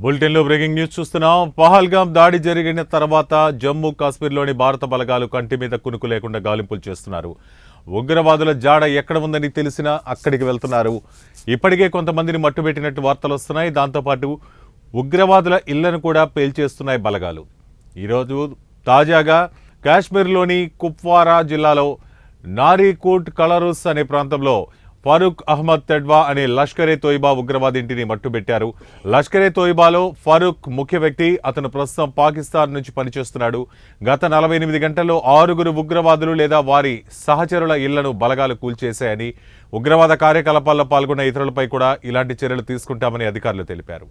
బులెటిన్లో breaking news చూస్తున్నాం. పహల్గాం దాడి జరిగిన తర్వాత జమ్మూ కాశ్మీర్లోని భారత బలగాలు కంటి మీద కునుకు లేకుండా గాలింపులు చేస్తున్నారు. ఉగ్రవాదుల జాడ ఎక్కడ ఉందని తెలిసినా అక్కడికి వెళ్తున్నారు. ఇప్పటికే కొంతమందిని మట్టుబెట్టినట్టు వార్తలు వస్తున్నాయి. దాంతోపాటు ఉగ్రవాదుల ఇళ్లను కూడా పేల్చేస్తున్నాయి బలగాలు. ఈరోజు తాజాగా కాశ్మీర్లోని కుప్వారా జిల్లాలో నారీకోట్ కలరుస్ అనే ప్రాంతంలో ఫరూక్ అహ్మద్ తెడ్వా అనే లష్కరే తోయిబా ఉగ్రవాది ఇంటిని మట్టుబెట్టారు. లష్కరే తోయిబాలో ఫరూక్ ముఖ్య వ్యక్తి. అతను ప్రస్తుతం పాకిస్తాన్ నుంచి పనిచేస్తున్నాడు. గత 48 గంటల్లో 6 ఉగ్రవాదులు లేదా వారి సహచరుల ఇళ్లను బలగాలు కూల్చేశాయని, ఉగ్రవాద కార్యకలాపాల్లో పాల్గొన్న ఇతరులపై కూడా ఇలాంటి చర్యలు తీసుకుంటామని అధికారులు తెలిపారు.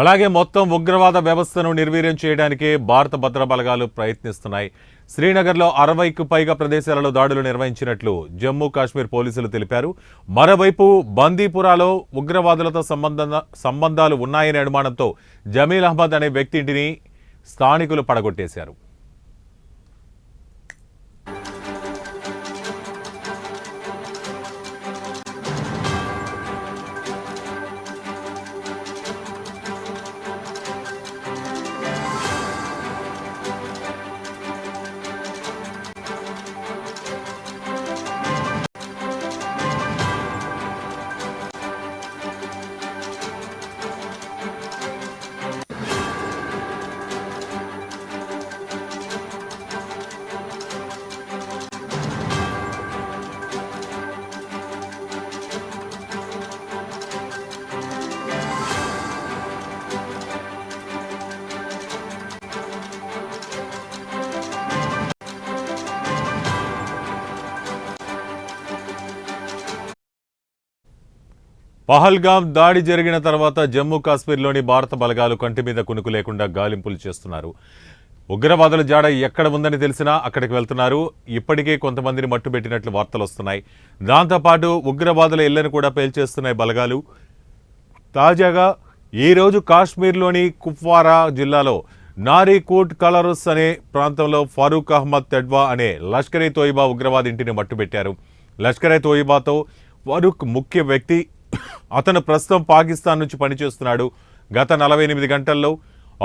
అలాగే మొత్తం ఉగ్రవాద వ్యవస్థను నిర్వీర్యం చేయడానికి భారత భద్రతా బలగాలు ప్రయత్నిస్తున్నాయి. శ్రీనగర్లో 60కు పైగా ప్రదేశాలలో దాడులు నిర్వహించినట్లు జమ్మూ కాశ్మీర్ పోలీసులు తెలిపారు. మరోవైపు బందీపురాలో ఉగ్రవాదులతో సంబంధాలు ఉన్నాయనే అనుమానంతో జమీల్ అహ్మద్ అనే వ్యక్తి ఇంటిని స్థానికులు పడగొట్టేశారు. పహల్గాం దాడి జరిగిన తర్వాత జమ్మూ కాశ్మీర్లోని భారత బలగాలు కంటి మీద కునుకు లేకుండా గాలింపులు చేస్తున్నారు. ఉగ్రవాదుల జాడ ఎక్కడ ఉందని తెలిసినా అక్కడికి వెళ్తున్నారు. ఇప్పటికే కొంతమందిని మట్టుబెట్టినట్లు వార్తలు వస్తున్నాయి. దాంతోపాటు ఉగ్రవాదుల ఇళ్లను కూడా పేల్చేస్తున్నాయి బలగాలు. తాజాగా ఈరోజు కాశ్మీర్లోని కుప్వారా జిల్లాలో నారీకోట్ కలరుస్ అనే ప్రాంతంలో ఫరూక్ అహ్మద్ తెడ్వా అనే లష్కరే తోయిబా ఉగ్రవాది ఇంటిని మట్టుబెట్టారు. లష్కరే తోయిబాతో ఫరూక్ ముఖ్య వ్యక్తి. అతను ప్రస్తుతం పాకిస్తాన్ నుంచి పనిచేస్తున్నాడు. గత 48 గంటల్లో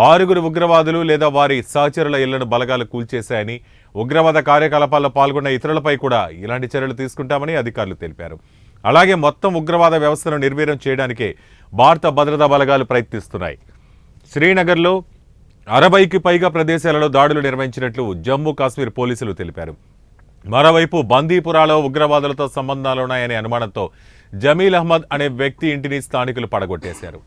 6 ఉగ్రవాదులు లేదా వారి సహచరుల ఇళ్లను బలగాలు కూల్చేశాయని, ఉగ్రవాద కార్యకలాపాల్లో పాల్గొన్న ఇతరులపై కూడా ఇలాంటి చర్యలు తీసుకుంటామని అధికారులు తెలిపారు. అలాగే మొత్తం ఉగ్రవాద వ్యవస్థను నిర్వీర్యం చేయడానికే భారత భద్రతా బలగాలు ప్రయత్నిస్తున్నాయి. శ్రీనగర్లో 60కి పైగా ప్రదేశాలలో దాడులు నిర్వహించినట్లు జమ్మూ కాశ్మీర్ పోలీసులు తెలిపారు. మరోవైపు బందీపురాలో ఉగ్రవాదులతో సంబంధాలున్నాయనే అనుమానంతో జమీల్ అహ్మద్ అనే వ్యక్తి ఇంటిని స్థానికులు పడగొట్టేశారు.